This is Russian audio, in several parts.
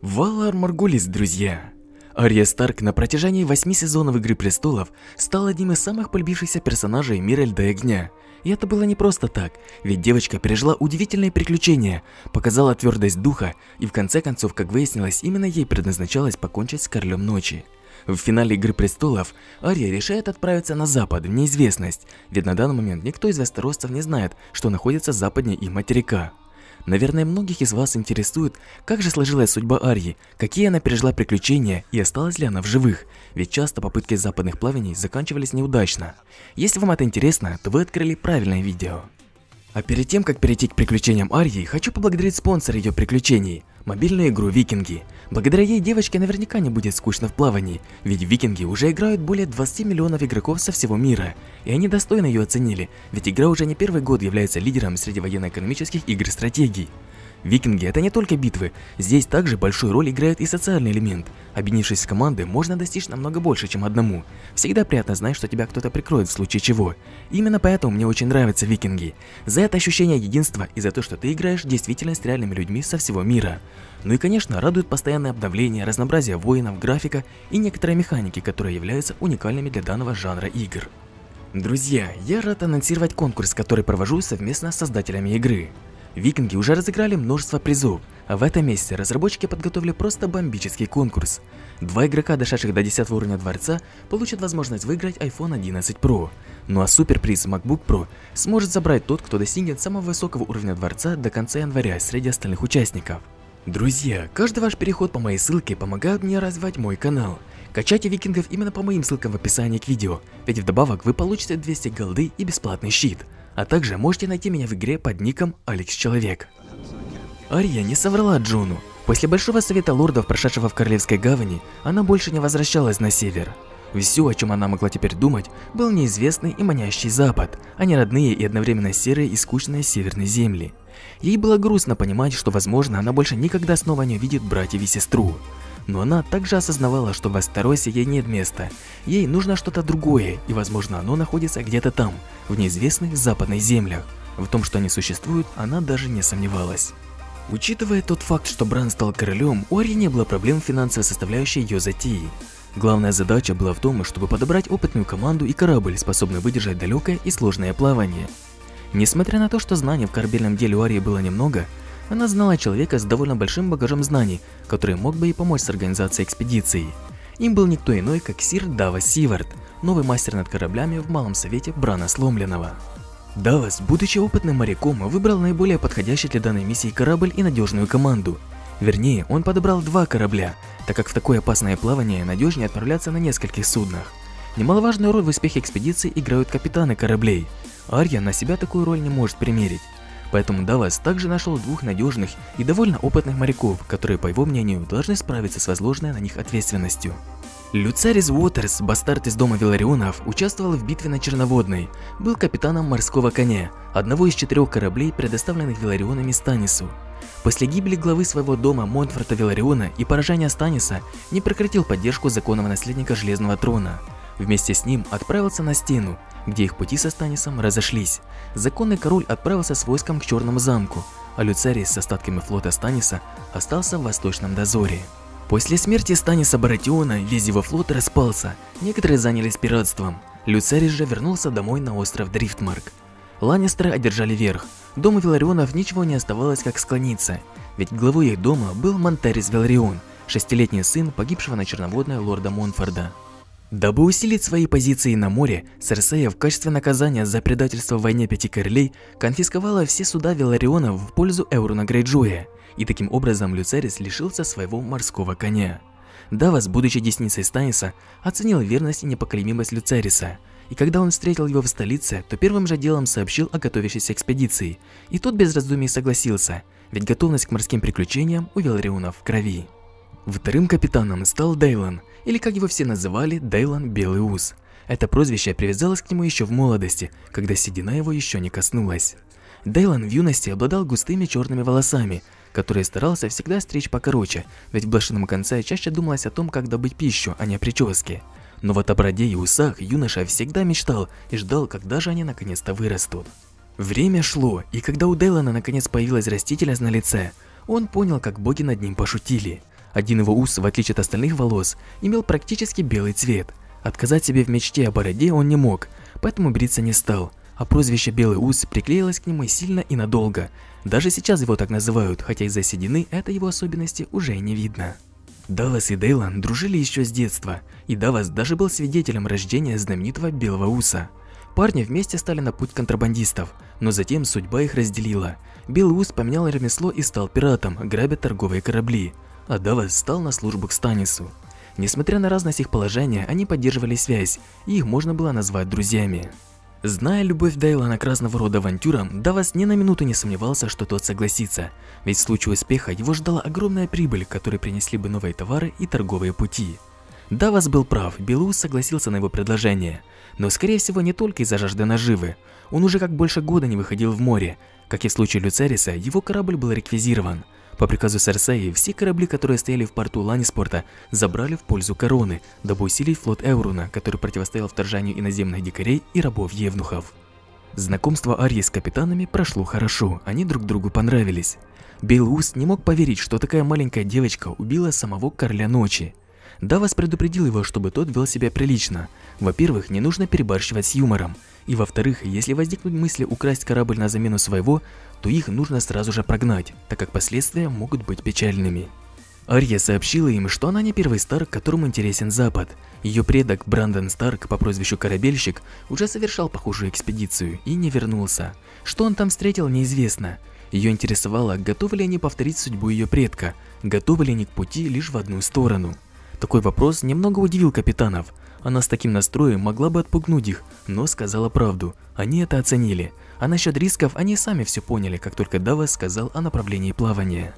Валар Моргулис, друзья! Ария Старк на протяжении 8 сезонов Игры Престолов стал одним из самых полюбившихся персонажей мира Льда и Огня. И это было не просто так, ведь девочка пережила удивительные приключения, показала твердость духа, и в конце концов, как выяснилось, именно ей предназначалось покончить с Королем Ночи. В финале Игры Престолов Ария решает отправиться на запад, в неизвестность, ведь на данный момент никто из вестеросцев не знает, что находится западнее их материка. Наверное, многих из вас интересует, как же сложилась судьба Арии, какие она пережила приключения и осталась ли она в живых, ведь часто попытки западных плаваний заканчивались неудачно. Если вам это интересно, то вы открыли правильное видео. А перед тем, как перейти к приключениям Арии, хочу поблагодарить спонсора ее приключений – мобильную игру Викинги. Благодаря ей девочке наверняка не будет скучно в плавании, ведь Викинги уже играют более 20 миллионов игроков со всего мира, и они достойно ее оценили, ведь игра уже не первый год является лидером среди военно-экономических игр стратегий. Викинги – это не только битвы, здесь также большую роль играет и социальный элемент. Объединившись в команды, можно достичь намного больше, чем одному. Всегда приятно знать, что тебя кто-то прикроет в случае чего. Именно поэтому мне очень нравятся Викинги. За это ощущение единства и за то, что ты играешь действительно с реальными людьми со всего мира. Ну и конечно, радует постоянное обновление, разнообразие воинов, графика и некоторые механики, которые являются уникальными для данного жанра игр. Друзья, я рад анонсировать конкурс, который провожу совместно с создателями игры. Викинги уже разыграли множество призов, а в этом месяце разработчики подготовили просто бомбический конкурс. 2 игрока, дошедших до 10 уровня дворца, получат возможность выиграть iPhone 11 Pro. Ну а суперприз MacBook Pro сможет забрать тот, кто достигнет самого высокого уровня дворца до конца января среди остальных участников. Друзья, каждый ваш переход по моей ссылке помогает мне развивать мой канал. Качайте викингов именно по моим ссылкам в описании к видео, ведь вдобавок вы получите 200 голды и бесплатный щит. А также можете найти меня в игре под ником Алекс-Человек. Ария не соврала Джону. После Большого Совета Лордов, прошедшего в Королевской Гавани, она больше не возвращалась на север. Все, о чем она могла теперь думать, был неизвестный и манящий Запад, а не родные и одновременно серые и скучные северные земли. Ей было грустно понимать, что, возможно, она больше никогда снова не увидит братьев и сестру. Но она также осознавала, что в Вестеросе ей нет места. Ей нужно что-то другое, и, возможно, оно находится где-то там, в неизвестных западных землях. В том, что они существуют, она даже не сомневалась. Учитывая тот факт, что Бран стал королем, у Арии не было проблем в финансовой составляющей ее затеи. Главная задача была в том, чтобы подобрать опытную команду и корабль, способный выдержать далекое и сложное плавание. Несмотря на то, что знаний в корабельном деле у Арии было немного, она знала человека с довольно большим багажом знаний, который мог бы ей помочь с организацией экспедиции. Им был никто иной, как сир Давас Сивард, новый мастер над кораблями в Малом Совете Брана Сломленного. Давас, будучи опытным моряком, выбрал наиболее подходящий для данной миссии корабль и надежную команду. Вернее, он подобрал 2 корабля, так как в такое опасное плавание надежнее отправляться на нескольких суднах. Немаловажную роль в успехе экспедиции играют капитаны кораблей. Ария на себя такую роль не может примерить. Поэтому Давас также нашел 2 надежных и довольно опытных моряков, которые, по его мнению, должны справиться с возложенной на них ответственностью. Люцарис Уотерс, бастард из дома Виларионов, участвовал в битве на Черноводной, был капитаном морского коня, одного из 4 кораблей, предоставленных Виларионами Станису. После гибели главы своего дома Монтфорта Вилариона и поражения Станиса не прекратил поддержку законного наследника Железного Трона. Вместе с ним отправился на Стену, где их пути со Станисом разошлись. Законный король отправился с войском к Черному замку, а Люцарис с остатками флота Станиса остался в Восточном дозоре. После смерти Станиса Баратиона весь его флот распался, некоторые занялись пиратством. Люцарис же вернулся домой на остров Дрифтмарк. Ланнистеры одержали верх. Дому Виларионов ничего не оставалось, как склониться, ведь главой их дома был Монтерис Виларион, 6-летний сын погибшего на Черноводной лорда Монфорда. Дабы усилить свои позиции на море, Серсея в качестве наказания за предательство в войне 5 королей конфисковала все суда Виларионов в пользу Эурона Грейджоя, и таким образом Люцарис лишился своего морского коня. Давас, будучи десницей Станиса, оценил верность и непоколебимость Люцариса, и когда он встретил его в столице, то первым же делом сообщил о готовящейся экспедиции, и тот без раздумий согласился, ведь готовность к морским приключениям у Виларионов в крови. Вторым капитаном стал Дейлан, или как его все называли, Дейлан Белый Ус. Это прозвище привязалось к нему еще в молодости, когда седина его еще не коснулась. Дейлан в юности обладал густыми черными волосами, которые старался всегда стричь покороче, ведь в блошином конце чаще думалось о том, как добыть пищу, а не о прическе. Но вот о бороде и усах юноша всегда мечтал и ждал, когда же они наконец-то вырастут. Время шло, и когда у Дейлана наконец появилась растительность на лице, он понял, как боги над ним пошутили. Один его ус, в отличие от остальных волос, имел практически белый цвет. Отказать себе в мечте о бороде он не мог, поэтому бриться не стал. А прозвище «Белый ус» приклеилось к нему сильно и надолго. Даже сейчас его так называют, хотя из-за седины этой его особенности уже и не видно. Даллас и Дейлан дружили еще с детства, и Даллас даже был свидетелем рождения знаменитого Белого Уса. Парни вместе стали на путь контрабандистов, но затем судьба их разделила. Белый Ус поменял ремесло и стал пиратом, грабя торговые корабли, а Даллас стал на службу к Станису. Несмотря на разность их положения, они поддерживали связь, и их можно было назвать друзьями. Зная любовь Дейлана к разного рода авантюрам, Даллас ни на минуту не сомневался, что тот согласится, ведь в случае успеха его ждала огромная прибыль, которую принесли бы новые товары и торговые пути. Даллас был прав, Белый Ус согласился на его предложение, но скорее всего не только из-за жажды наживы. Он уже как больше года не выходил в море. Как и в случае Люцериса, его корабль был реквизирован. По приказу Серсеи, все корабли, которые стояли в порту Ланниспорта, забрали в пользу короны, дабы усилить флот Эуруна, который противостоял вторжению иноземных дикарей и рабов-евнухов. Знакомство Арьи с капитанами прошло хорошо, они друг другу понравились. Белый Ус не мог поверить, что такая маленькая девочка убила самого Короля Ночи. Даллас предупредил его, чтобы тот вел себя прилично. Во-первых, не нужно перебарщивать с юмором. И во-вторых, если возникнут мысли украсть корабль на замену своего, то их нужно сразу же прогнать, так как последствия могут быть печальными. Арья сообщила им, что она не первый Старк, которому интересен Запад. Ее предок Брандон Старк по прозвищу Корабельщик уже совершал похожую экспедицию и не вернулся. Что он там встретил, неизвестно. Ее интересовало, готовы ли они повторить судьбу ее предка, готовы ли они к пути лишь в одну сторону. Такой вопрос немного удивил капитанов. Она с таким настроем могла бы отпугнуть их, но сказала правду. Они это оценили. А насчет рисков они сами все поняли, как только Даллас сказал о направлении плавания.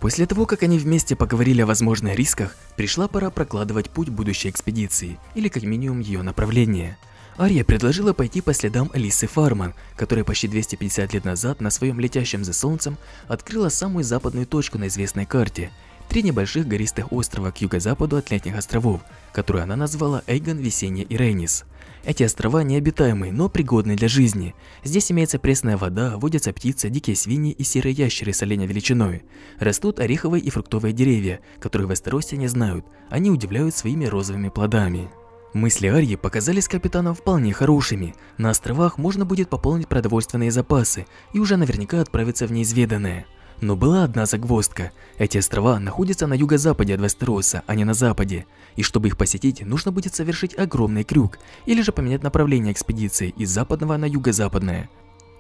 После того, как они вместе поговорили о возможных рисках, пришла пора прокладывать путь будущей экспедиции, или как минимум ее направление. Арья предложила пойти по следам Алисы Фарман, которая почти 250 лет назад на своем летящем за солнцем открыла самую западную точку на известной карте – 3 небольших гористых острова к юго-западу от Летних островов, которые она назвала Эйгон, Весенний и Рейнис. Эти острова необитаемые, но пригодны для жизни. Здесь имеется пресная вода, водятся птицы, дикие свиньи и серые ящеры с оленя величиной. Растут ореховые и фруктовые деревья, которые Вестеросе не знают, они удивляют своими розовыми плодами. Мысли Арьи показались капитанам вполне хорошими. На островах можно будет пополнить продовольственные запасы и уже наверняка отправиться в неизведанное. Но была одна загвоздка. Эти острова находятся на юго-западе от Вестероса, а не на западе. И чтобы их посетить, нужно будет совершить огромный крюк, или же поменять направление экспедиции из западного на юго-западное.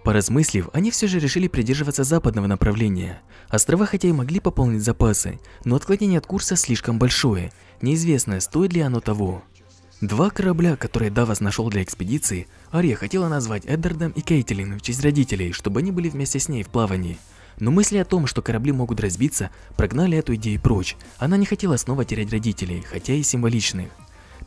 Поразмыслив, они все же решили придерживаться западного направления. Острова хотя и могли пополнить запасы, но отклонение от курса слишком большое. Неизвестно, стоит ли оно того. 2 корабля, которые Даллас нашел для экспедиции, Арья хотела назвать Эддардом и Кейтлин в честь родителей, чтобы они были вместе с ней в плавании. Но мысли о том, что корабли могут разбиться, прогнали эту идею прочь. Она не хотела снова терять родителей, хотя и символичных.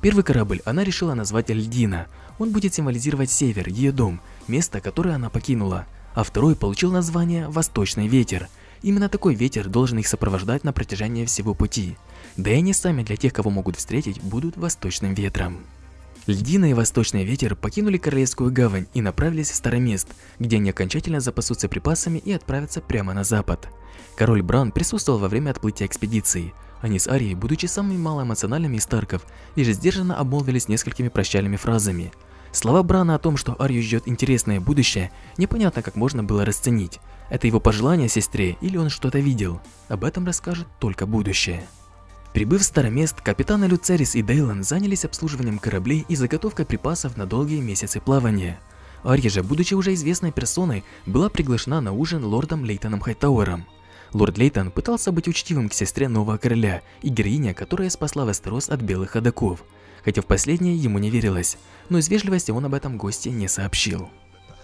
Первый корабль она решила назвать Льдина. Он будет символизировать север, ее дом, место, которое она покинула. А второй получил название Восточный ветер. Именно такой ветер должен их сопровождать на протяжении всего пути. Да и они сами для тех, кого могут встретить, будут восточным ветром. Льдина и Восточный ветер покинули Королевскую гавань и направились в Старомест, где они окончательно запасутся припасами и отправятся прямо на запад. Король Бран присутствовал во время отплытия экспедиции. Они с Арьей, будучи самыми малоэмоциональными из Старков, лишь сдержанно обмолвились несколькими прощальными фразами. Слова Брана о том, что Арью ждет интересное будущее, непонятно как можно было расценить. Это его пожелание сестре или он что-то видел? Об этом расскажет только будущее. Прибыв в Старомест, капитаны Люцерис и Дейлан занялись обслуживанием кораблей и заготовкой припасов на долгие месяцы плавания. Арья же, будучи уже известной персоной, была приглашена на ужин лордом Лейтоном Хайтауэром. Лорд Лейтон пытался быть учтивым к сестре нового короля и героине, которая спасла Вестерос от белых ходоков, хотя в последнее ему не верилось, но из вежливости он об этом гости не сообщил.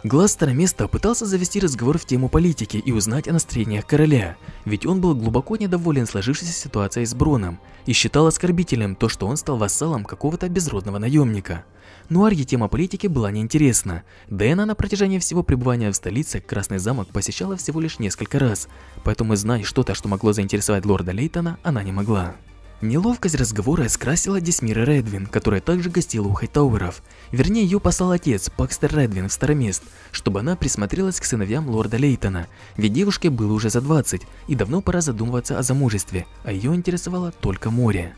Глаз Староместа пытался завести разговор в тему политики и узнать о настроениях короля, ведь он был глубоко недоволен сложившейся ситуацией с Броном и считал оскорбительным то, что он стал вассалом какого-то безродного наемника. Но Арье тема политики была неинтересна, да и она на протяжении всего пребывания в столице Красный замок посещала всего лишь несколько раз, поэтому знать что-то, что могло заинтересовать лорда Лейтона, она не могла. Неловкость разговора скрасила Десмира Редвин, которая также гостила у Хайтауэров. Вернее, ее послал отец, Пакстер Редвин, в Старомест, чтобы она присмотрелась к сыновьям лорда Лейтона, ведь девушке было уже за 20, и давно пора задумываться о замужестве, а ее интересовало только море.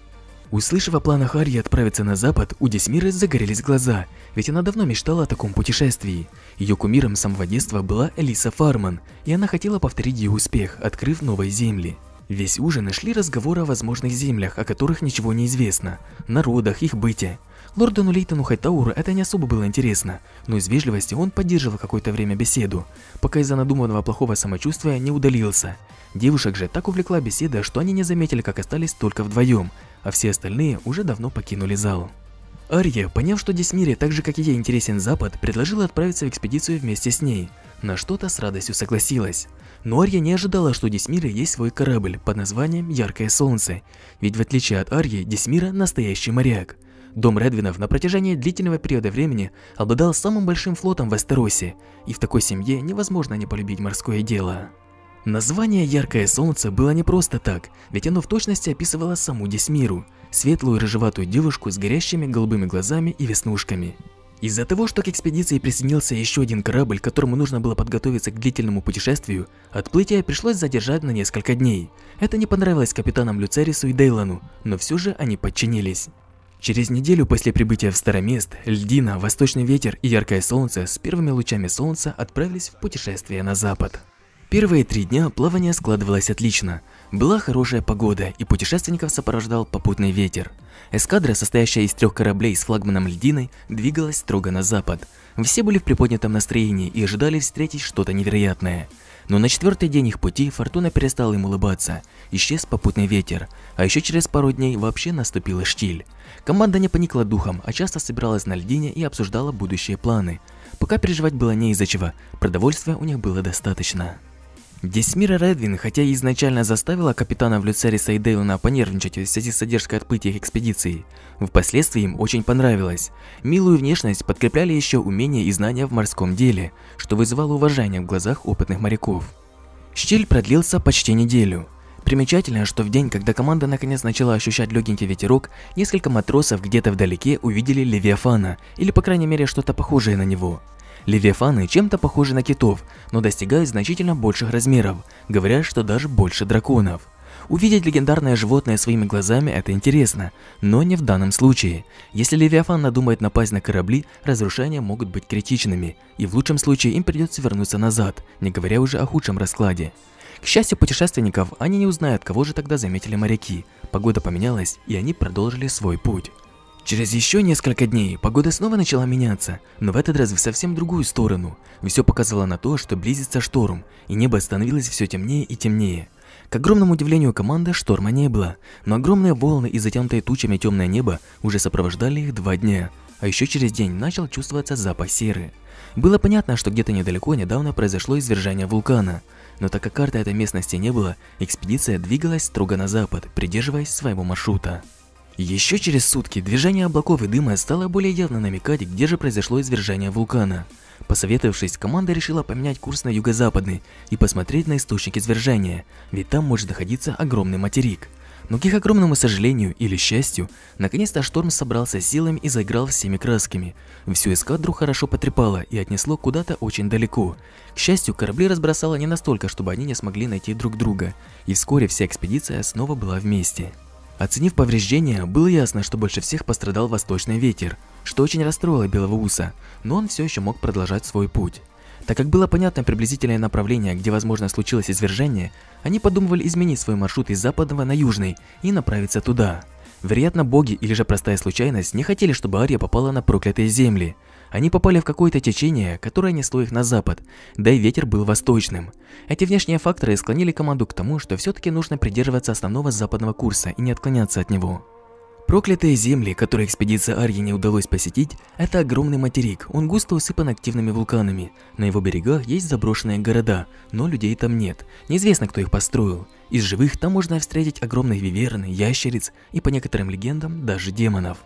Услышав о планах Арьи отправиться на запад, у Десмиры загорелись глаза, ведь она давно мечтала о таком путешествии. Ее кумиром с самого детства была Элиса Фарман, и она хотела повторить ее успех, открыв новые земли. Весь ужин шли разговоры о возможных землях, о которых ничего не известно, народах, их быте. Лорду Лейтону Хайтауру это не особо было интересно, но из вежливости он поддерживал какое-то время беседу, пока из-за надуманного плохого самочувствия не удалился. Девушек же так увлекла беседа, что они не заметили, как остались только вдвоем, а все остальные уже давно покинули зал. Арья, поняв, что Десмире так же как и ей интересен Запад, предложила отправиться в экспедицию вместе с ней. На что-то с радостью согласилась. Но Арья не ожидала, что у Десмиры есть свой корабль под названием «Яркое солнце», ведь в отличие от Арьи, Десмира настоящий моряк. Дом Редвинов на протяжении длительного периода времени обладал самым большим флотом в Эстеросе, и в такой семье невозможно не полюбить морское дело. Название «Яркое солнце» было не просто так, ведь оно в точности описывало саму Десмиру, светлую рыжеватую девушку с горящими голубыми глазами и веснушками. Из-за того, что к экспедиции присоединился еще один корабль, которому нужно было подготовиться к длительному путешествию, отплытие пришлось задержать на несколько дней. Это не понравилось капитанам Люцерису и Дейлану, но все же они подчинились. Через неделю после прибытия в Старомест, Льдина, Восточный ветер и Яркое солнце с первыми лучами солнца отправились в путешествие на запад. Первые 3 дня плавание складывалось отлично. Была хорошая погода, и путешественников сопровождал попутный ветер. Эскадра, состоящая из 3 кораблей с флагманом Льдиной, двигалась строго на запад. Все были в приподнятом настроении и ожидали встретить что-то невероятное. Но на 4-й день их пути фортуна перестала им улыбаться, исчез попутный ветер, а еще через пару дней вообще наступила штиль. Команда не поникла духом, а часто собиралась на льдине и обсуждала будущие планы. Пока переживать было не из-за чего, продовольствия у них было достаточно. Десмира Редвин, хотя и изначально заставила капитанов Люцериса и Дейлана понервничать в связи с задержкой отплытия их экспедиции, впоследствии им очень понравилось. Милую внешность подкрепляли еще умения и знания в морском деле, что вызывало уважение в глазах опытных моряков. Штиль продлился почти неделю. Примечательно, что в день, когда команда наконец начала ощущать легенький ветерок, несколько матросов где-то вдалеке увидели Левиафана, или по крайней мере что-то похожее на него. Левиафаны чем-то похожи на китов, но достигают значительно больших размеров, говорят, что даже больше драконов. Увидеть легендарное животное своими глазами – это интересно, но не в данном случае. Если Левиафан надумает напасть на корабли, разрушения могут быть критичными, и в лучшем случае им придется вернуться назад, не говоря уже о худшем раскладе. К счастью путешественников, они не узнают, кого же тогда заметили моряки. Погода поменялась, и они продолжили свой путь. Через еще несколько дней погода снова начала меняться, но в этот раз в совсем другую сторону. Все показывало на то, что близится шторм, и небо становилось все темнее и темнее. К огромному удивлению команды шторма не было, но огромные волны и затянутое тучами темное небо уже сопровождали их 2 дня, а еще через день начал чувствоваться запах серы. Было понятно, что где-то недалеко недавно произошло извержение вулкана, но так как карты этой местности не было, экспедиция двигалась строго на запад, придерживаясь своего маршрута. Еще через сутки движение облаков и дыма стало более явно намекать, где же произошло извержение вулкана. Посоветовавшись, команда решила поменять курс на юго-западный и посмотреть на источник извержения, ведь там может находиться огромный материк. Но к их огромному сожалению или счастью, наконец-то шторм собрался силами и заиграл всеми красками. Всю эскадру хорошо потрепало и отнесло куда-то очень далеко. К счастью, корабли разбросало не настолько, чтобы они не смогли найти друг друга, и вскоре вся экспедиция снова была вместе. Оценив повреждения, было ясно, что больше всех пострадал Восточный ветер, что очень расстроило Белого Уса, но он все еще мог продолжать свой путь. Так как было понятно приблизительное направление, где возможно случилось извержение, они подумывали изменить свой маршрут из западного на южный и направиться туда. Вероятно, боги или же простая случайность не хотели, чтобы Арья попала на проклятые земли. Они попали в какое-то течение, которое несло их на запад, да и ветер был восточным. Эти внешние факторы склонили команду к тому, что все-таки нужно придерживаться основного западного курса и не отклоняться от него. Проклятые земли, которые экспедиции Арьи не удалось посетить, это огромный материк, он густо усыпан активными вулканами. На его берегах есть заброшенные города, но людей там нет, неизвестно, кто их построил. Из живых там можно встретить огромных виверн, ящериц и, по некоторым легендам, даже демонов.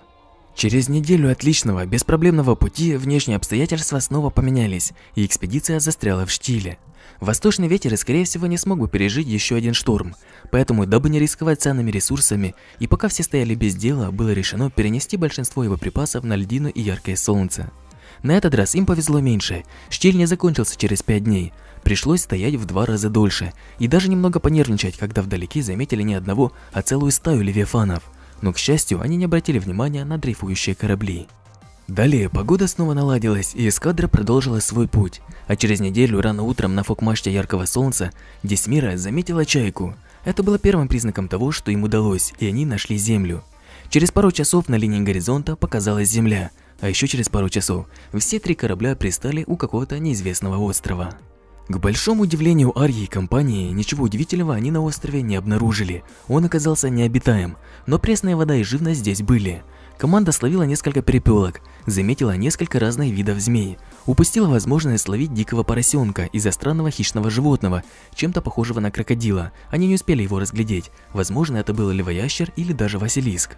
Через неделю отличного, беспроблемного пути внешние обстоятельства снова поменялись, и экспедиция застряла в штиле. Восточный ветер, скорее всего, не смог бы пережить еще один шторм, поэтому, дабы не рисковать ценными ресурсами, и пока все стояли без дела, было решено перенести большинство его припасов на льдину и яркое солнце. На этот раз им повезло меньше, штиль не закончился через 5 дней, пришлось стоять в 2 раза дольше, и даже немного понервничать, когда вдалеке заметили не одного, а целую стаю левиафанов. Но, к счастью, они не обратили внимания на дрейфующие корабли. Далее погода снова наладилась, и эскадра продолжила свой путь. А через неделю рано утром на фок-мачте яркого солнца Десмира заметила чайку. Это было первым признаком того, что им удалось, и они нашли землю. Через пару часов на линии горизонта показалась земля, а еще через пару часов все 3 корабля пристали у какого-то неизвестного острова. К большому удивлению Арьи и компании, ничего удивительного они на острове не обнаружили. Он оказался необитаем, но пресная вода и живность здесь были. Команда словила несколько перепелок, заметила несколько разных видов змей, упустила возможность словить дикого поросенка из-за странного хищного животного, чем-то похожего на крокодила. Они не успели его разглядеть, возможно, это был львоящер или даже василиск.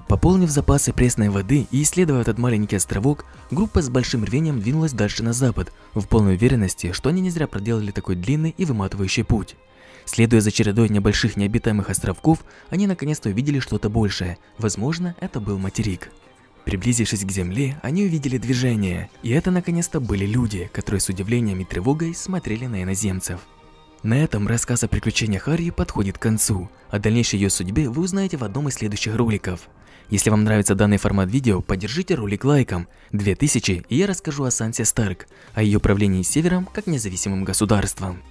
Пополнив запасы пресной воды и исследуя этот маленький островок, группа с большим рвением двинулась дальше на запад, в полной уверенности, что они не зря проделали такой длинный и выматывающий путь. Следуя за чередой небольших необитаемых островков, они наконец-то увидели что-то большее, возможно, это был материк. Приблизившись к земле, они увидели движение, и это наконец-то были люди, которые с удивлением и тревогой смотрели на иноземцев. На этом рассказ о приключениях Арьи подходит к концу, о дальнейшей ее судьбе вы узнаете в одном из следующих роликов. Если вам нравится данный формат видео, поддержите ролик лайком, 2000, и я расскажу о Сансе Старк, о ее правлении Севером как независимым государством.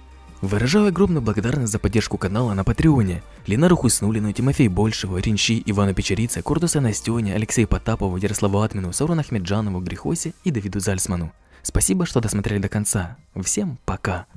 Выражаю огромную благодарность за поддержку канала на Патреоне Ленару Хуснулину, Тимофею Большеву, Ринчи, Ивану Печерице, Курдуса Настёне, Алексею Потапову, Ярославу Атмину, Саурону Ахмеджанову, Грихосе и Давиду Зальцману. Спасибо, что досмотрели до конца. Всем пока!